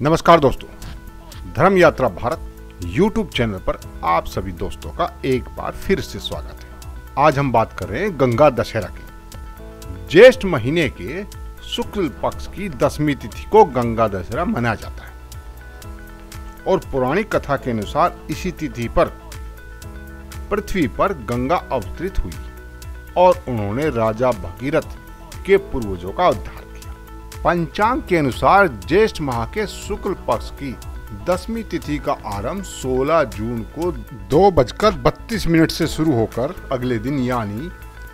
नमस्कार दोस्तों, धर्म यात्रा भारत YouTube चैनल पर आप सभी दोस्तों का एक बार फिर से स्वागत है। आज हम बात कर रहे हैं गंगा दशहरा की। ज्येष्ठ महीने के शुक्ल पक्ष की 10वीं तिथि को गंगा दशहरा मनाया जाता है और पौराणिक कथा के अनुसार इसी तिथि पर पृथ्वी पर गंगा अवतरित हुई और उन्होंने राजा भगीरथ के पूर्वजों का उद्धार किया। पंचांग के अनुसार ज्येष्ठ माह के शुक्ल पक्ष की 10वीं तिथि का आरंभ 16 जून को 2:32 से शुरू होकर अगले दिन यानी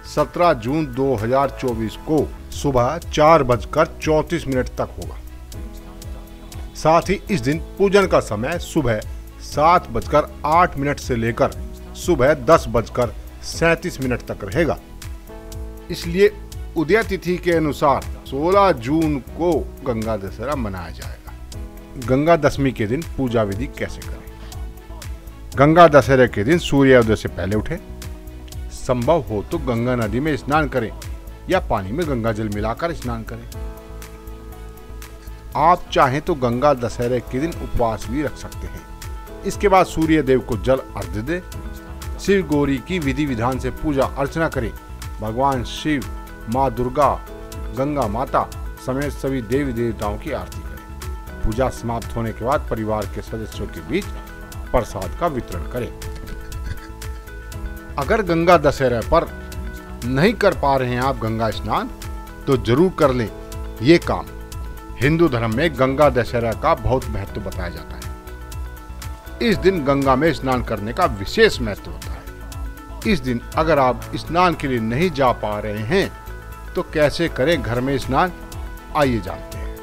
17 जून 2024 को सुबह 4:34 तक होगा। साथ ही इस दिन पूजन का समय सुबह 7:08 से लेकर सुबह 10:37 तक रहेगा। इसलिए उदय तिथि के अनुसार 16 जून को गंगा दशहरा मनाया जाएगा। गंगा दशमी के दिन पूजा विधि कैसे करें? गंगा दशहरे के दिन सूर्योदय से पहले उठें। संभव हो तो गंगा नदी में स्नान करें या पानी में गंगा जल मिलाकर स्नान करें। आप चाहें तो गंगा दशहरे के दिन उपवास भी रख सकते हैं। इसके बाद सूर्य देव को जल अर्घ्य दें। शिव गौरी की विधि विधान से पूजा अर्चना करें। भगवान शिव, माँ दुर्गा, गंगा माता समेत सभी देवी देवताओं की आरती करें। पूजा समाप्त होने के बाद परिवार के सदस्यों के बीच प्रसाद का वितरण करें। अगर गंगा दशहरा पर नहीं कर पा रहे हैं आप गंगा स्नान, तो जरूर कर लें ये काम। हिंदू धर्म में गंगा दशहरा का बहुत महत्व बताया जाता है। इस दिन गंगा में स्नान करने का विशेष महत्व होता है। इस दिन अगर आप स्नान के लिए नहीं जा पा रहे हैं तो कैसे करें घर में स्नान, आइए जानते हैं।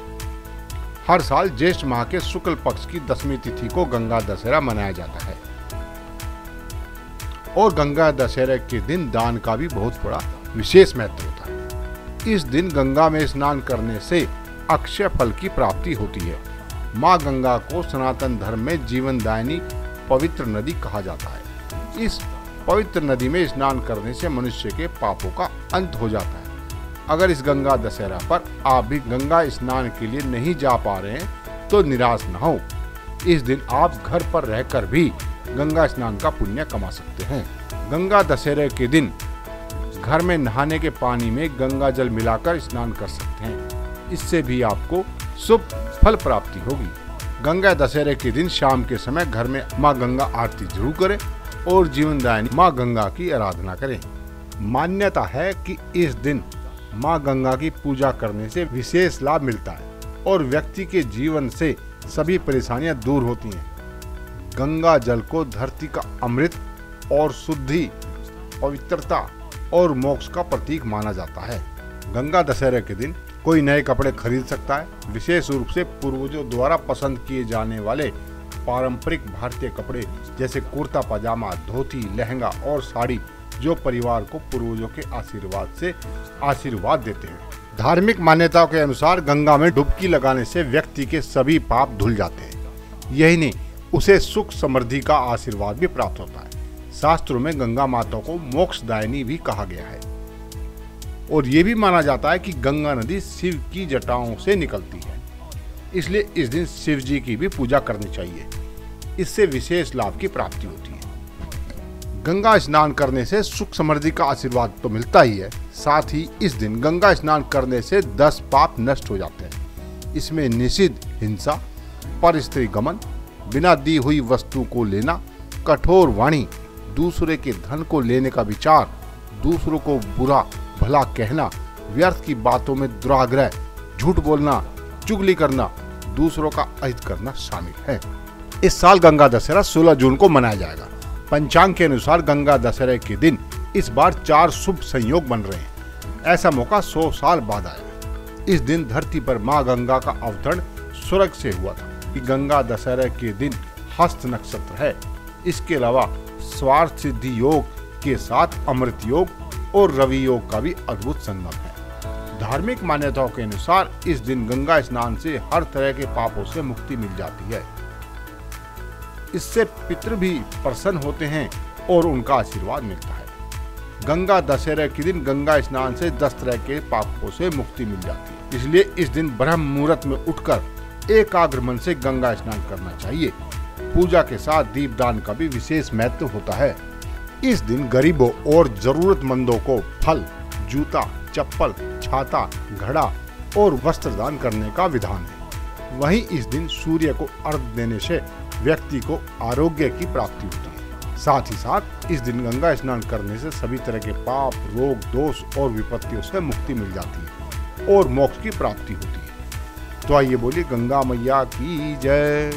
हर साल ज्येष्ठ माह के शुक्ल पक्ष की 10वीं तिथि को गंगा दशहरा मनाया जाता है और गंगा दशहरा के दिन दान का भी बहुत बड़ा विशेष महत्व होता है। इस दिन गंगा में स्नान करने से अक्षय फल की प्राप्ति होती है। माँ गंगा को सनातन धर्म में जीवनदायिनी पवित्र नदी कहा जाता है। इस पवित्र नदी में स्नान करने से मनुष्य के पापों का अंत हो जाता है। अगर इस गंगा दशहरा पर आप भी गंगा स्नान के लिए नहीं जा पा रहे हैं तो निराश न हो। इस दिन आप घर पर रहकर भी गंगा स्नान का पुण्य कमा सकते हैं। गंगा दशहरे के दिन घर में नहाने के पानी में गंगा जल मिलाकर स्नान कर सकते हैं। इससे भी आपको शुभ फल प्राप्ति होगी। गंगा दशहरे के दिन शाम के समय घर में माँ गंगा आरती जरूर करें और जीवनदायिनी माँ गंगा की आराधना करें। मान्यता है कि इस दिन माँ गंगा की पूजा करने से विशेष लाभ मिलता है और व्यक्ति के जीवन से सभी परेशानियां दूर होती हैं। गंगा जल को धरती का अमृत और शुद्धि, पवित्रता और मोक्ष का प्रतीक माना जाता है। गंगा दशहरे के दिन कोई नए कपड़े खरीद सकता है। विशेष रूप से पूर्वजों द्वारा पसंद किए जाने वाले पारंपरिक भारतीय कपड़े जैसे कुर्ता पजामा, धोती, लहंगा और साड़ी जो परिवार को पूर्वजों के आशीर्वाद से आशीर्वाद देते हैं। धार्मिक मान्यताओं के अनुसार गंगा में डुबकी लगाने से व्यक्ति के सभी पाप धुल जाते हैं। यही नहीं, उसे सुख समृद्धि का आशीर्वाद भी प्राप्त होता है। शास्त्रों में गंगा माता को मोक्षदायिनी भी कहा गया है और ये भी माना जाता है कि गंगा नदी शिव की जटाओं से निकलती है। इसलिए इस दिन शिव जी की भी पूजा करनी चाहिए। इससे विशेष लाभ की प्राप्ति होती है। गंगा स्नान करने से सुख समृद्धि का आशीर्वाद तो मिलता ही है, साथ ही इस दिन गंगा स्नान करने से 10 पाप नष्ट हो जाते हैं। इसमें निषिद्ध हिंसा, परस्त्री गमन, बिना दी हुई वस्तु को लेना, कठोर वाणी, दूसरे के धन को लेने का विचार, दूसरों को बुरा भला कहना, व्यर्थ की बातों में दुराग्रह, झूठ बोलना, चुगली करना, दूसरों का अहित करना शामिल है। इस साल गंगा दशहरा 16 जून को मनाया जाएगा। पंचांग के अनुसार गंगा दशहरे के दिन इस बार 4 शुभ संयोग बन रहे हैं। ऐसा मौका 100 साल बाद आएगा। इस दिन धरती पर माँ गंगा का अवतरण स्वर्ग से हुआ था। कि गंगा दशहरे के दिन हस्त नक्षत्र है। इसके अलावा स्वार्थ सिद्धि योग के साथ अमृत योग और रवि योग का भी अद्भुत संगम है। धार्मिक मान्यताओं के अनुसार इस दिन गंगा स्नान से हर तरह के पापों से मुक्ति मिल जाती है। इससे पितृ भी प्रसन्न होते हैं और उनका आशीर्वाद मिलता है। गंगा दशहरे के दिन गंगा स्नान से 10 तरह के पापों से मुक्ति मिल जाती है। इसलिए इस दिन ब्रह्म मुहूर्त में उठकर एकाग्र मन से गंगा स्नान करना चाहिए। पूजा के साथ दीपदान का भी विशेष महत्व होता है। इस दिन गरीबों और जरूरतमंदों को फल, जूता, चप्पल, छाता, घड़ा और वस्त्र दान करने का विधान है। वहीं इस दिन सूर्य को अर्घ्य देने से व्यक्ति को आरोग्य की प्राप्ति होती है। साथ ही साथ इस दिन गंगा स्नान करने से सभी तरह के पाप, रोग, दोष और विपत्तियों से मुक्ति मिल जाती है और मोक्ष की प्राप्ति होती है। तो आइए बोलिए गंगा मैया की जय।